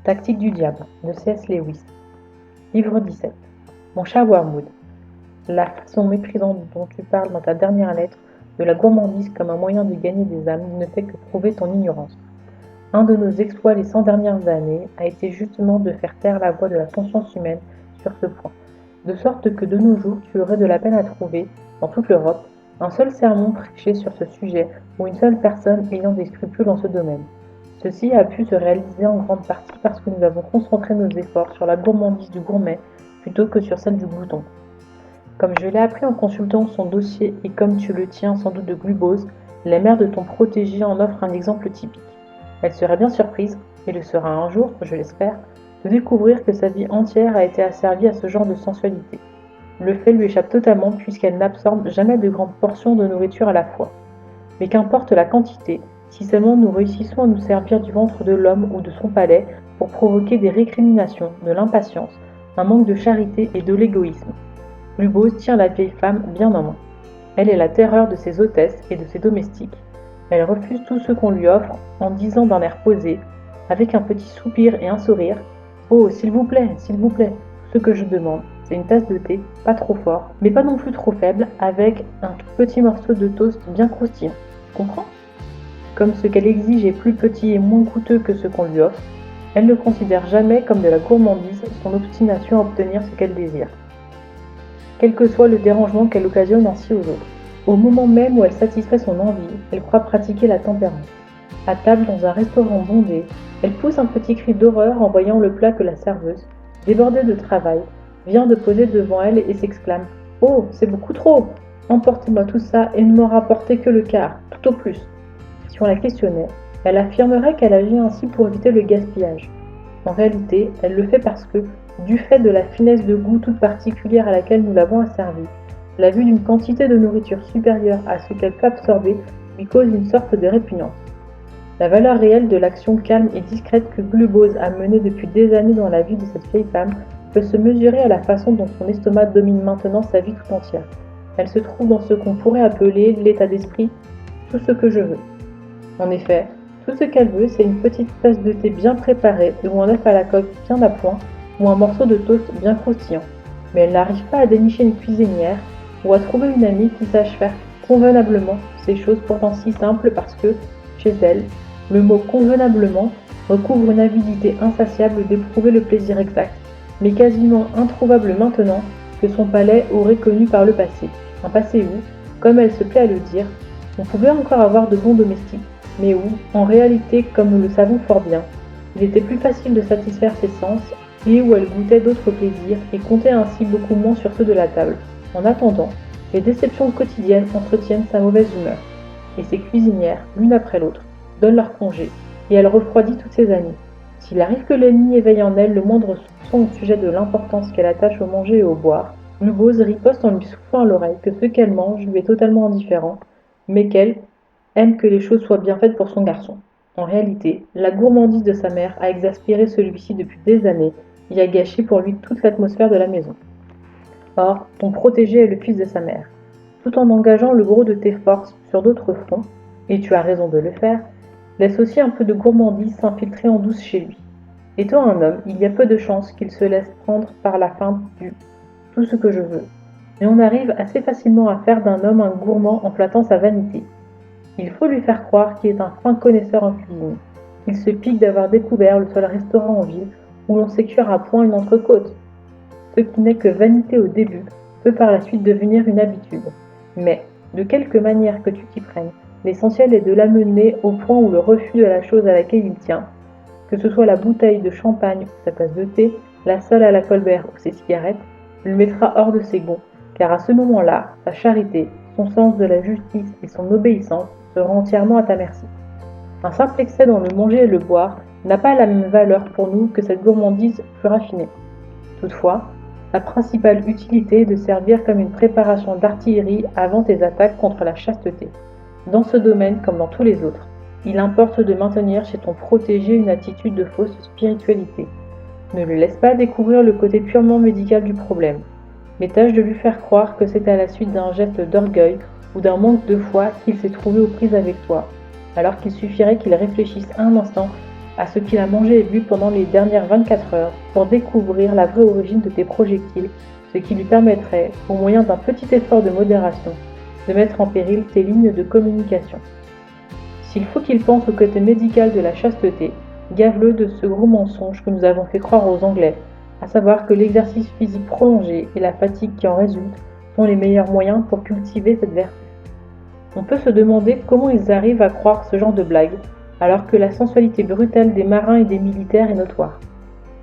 Tactique du diable de C.S. Lewis. Livre 17. Mon cher Wormwood, la façon méprisante dont tu parles dans ta dernière lettre de la gourmandise comme un moyen de gagner des âmes ne fait que prouver ton ignorance. Un de nos exploits les 100 dernières années a été justement de faire taire la voix de la conscience humaine sur ce point, de sorte que de nos jours tu aurais de la peine à trouver, dans toute l'Europe, un seul sermon prêché sur ce sujet ou une seule personne ayant des scrupules en ce domaine. Ceci a pu se réaliser en grande partie parce que nous avons concentré nos efforts sur la gourmandise du gourmet plutôt que sur celle du glouton. Comme je l'ai appris en consultant son dossier et comme tu le tiens sans doute de glubose, la mère de ton protégé en offre un exemple typique. Elle serait bien surprise, et le sera un jour, je l'espère, de découvrir que sa vie entière a été asservie à ce genre de sensualité. Le fait lui échappe totalement puisqu'elle n'absorbe jamais de grandes portions de nourriture à la fois. Mais qu'importe la quantité, si seulement nous réussissons à nous servir du ventre de l'homme ou de son palais pour provoquer des récriminations, de l'impatience, un manque de charité et de l'égoïsme. Glubose tient la vieille femme bien en main. Elle est la terreur de ses hôtesses et de ses domestiques. Elle refuse tout ce qu'on lui offre en disant d'un air posé, avec un petit soupir et un sourire « Oh, s'il vous plaît, tout ce que je demande, c'est une tasse de thé, pas trop fort, mais pas non plus trop faible, avec un tout petit morceau de toast bien croustillant. Tu comprends ?» Comme ce qu'elle exige est plus petit et moins coûteux que ce qu'on lui offre, elle ne considère jamais comme de la gourmandise son obstination à obtenir ce qu'elle désire, quel que soit le dérangement qu'elle occasionne ainsi aux autres. Au moment même où elle satisfait son envie, elle croit pratiquer la tempérance. À table dans un restaurant bondé, elle pousse un petit cri d'horreur en voyant le plat que la serveuse, débordée de travail, vient de poser devant elle et s'exclame « Oh, c'est beaucoup trop! Emportez-moi tout ça et ne m'en rapportez que le quart, tout au plus !» Si on la questionnait, elle affirmerait qu'elle agit ainsi pour éviter le gaspillage. En réalité, elle le fait parce que, du fait de la finesse de goût toute particulière à laquelle nous l'avons asservie, la vue d'une quantité de nourriture supérieure à ce qu'elle peut absorber lui cause une sorte de répugnance. La valeur réelle de l'action calme et discrète que Glubose a menée depuis des années dans la vie de cette vieille femme peut se mesurer à la façon dont son estomac domine maintenant sa vie tout entière. Elle se trouve dans ce qu'on pourrait appeler l'état d'esprit « tout ce que je veux ». En effet, tout ce qu'elle veut, c'est une petite tasse de thé bien préparée ou un œuf à la coque bien à point ou un morceau de toast bien croustillant. Mais elle n'arrive pas à dénicher une cuisinière ou à trouver une amie qui sache faire convenablement ces choses pourtant si simples parce que, chez elle, le mot « convenablement » recouvre une avidité insatiable d'éprouver le plaisir exact, mais quasiment introuvable maintenant que son palais aurait connu par le passé. Un passé où, comme elle se plaît à le dire, on pouvait encore avoir de bons domestiques, mais où, en réalité, comme nous le savons fort bien, il était plus facile de satisfaire ses sens et où elle goûtait d'autres plaisirs et comptait ainsi beaucoup moins sur ceux de la table. En attendant, les déceptions quotidiennes entretiennent sa mauvaise humeur, et ses cuisinières, l'une après l'autre, donnent leur congé, et elle refroidit toutes ses amies. S'il arrive que l'ennemi éveille en elle le moindre soupçon au sujet de l'importance qu'elle attache au manger et au boire, Glubose riposte en lui soufflant à l'oreille que ce qu'elle mange lui est totalement indifférent, mais qu'elle aime que les choses soient bien faites pour son garçon. En réalité, la gourmandise de sa mère a exaspéré celui-ci depuis des années et a gâché pour lui toute l'atmosphère de la maison. Or, ton protégé est le fils de sa mère. Tout en engageant le gros de tes forces sur d'autres fronts, et tu as raison de le faire, laisse aussi un peu de gourmandise s'infiltrer en douce chez lui. Étant un homme, il y a peu de chances qu'il se laisse prendre par la feinte du « tout ce que je veux ». Mais on arrive assez facilement à faire d'un homme un gourmand en flattant sa vanité. Il faut lui faire croire qu'il est un fin connaisseur en cuisine. Il se pique d'avoir découvert le seul restaurant en ville où l'on sait cuire à point une entrecôte. Ce qui n'est que vanité au début peut par la suite devenir une habitude. Mais, de quelque manière que tu t'y prennes, l'essentiel est de l'amener au point où le refus de la chose à laquelle il tient, que ce soit la bouteille de champagne ou sa tasse de thé, la salle à la Colbert ou ses cigarettes, le mettra hors de ses gonds, car à ce moment-là, sa charité, son sens de la justice et son obéissance seront entièrement à ta merci. Un simple excès dans le manger et le boire n'a pas la même valeur pour nous que cette gourmandise plus raffinée. Toutefois, la principale utilité est de servir comme une préparation d'artillerie avant tes attaques contre la chasteté. Dans ce domaine comme dans tous les autres, il importe de maintenir chez ton protégé une attitude de fausse spiritualité. Ne le laisse pas découvrir le côté purement médical du problème, mais tâche de lui faire croire que c'est à la suite d'un geste d'orgueil ou d'un manque de foi qu'il s'est trouvé aux prises avec toi, alors qu'il suffirait qu'il réfléchisse un instant à ce qu'il a mangé et bu pendant les dernières 24 heures pour découvrir la vraie origine de tes projectiles, ce qui lui permettrait, au moyen d'un petit effort de modération, de mettre en péril tes lignes de communication. S'il faut qu'il pense au côté médical de la chasteté, gave-le de ce gros mensonge que nous avons fait croire aux Anglais, à savoir que l'exercice physique prolongé et la fatigue qui en résulte sont les meilleurs moyens pour cultiver cette vertu. On peut se demander comment ils arrivent à croire ce genre de blague, alors que la sensualité brutale des marins et des militaires est notoire.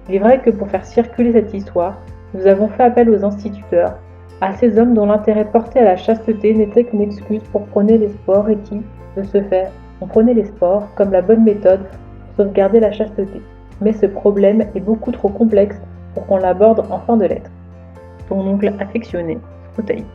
Il est vrai que pour faire circuler cette histoire, nous avons fait appel aux instituteurs, à ces hommes dont l'intérêt porté à la chasteté n'était qu'une excuse pour prôner les sports et qui, de ce fait, ont prôné les sports comme la bonne méthode pour sauvegarder la chasteté. Mais ce problème est beaucoup trop complexe pour qu'on l'aborde en fin de lettre. Ton oncle affectionné, Scouteil.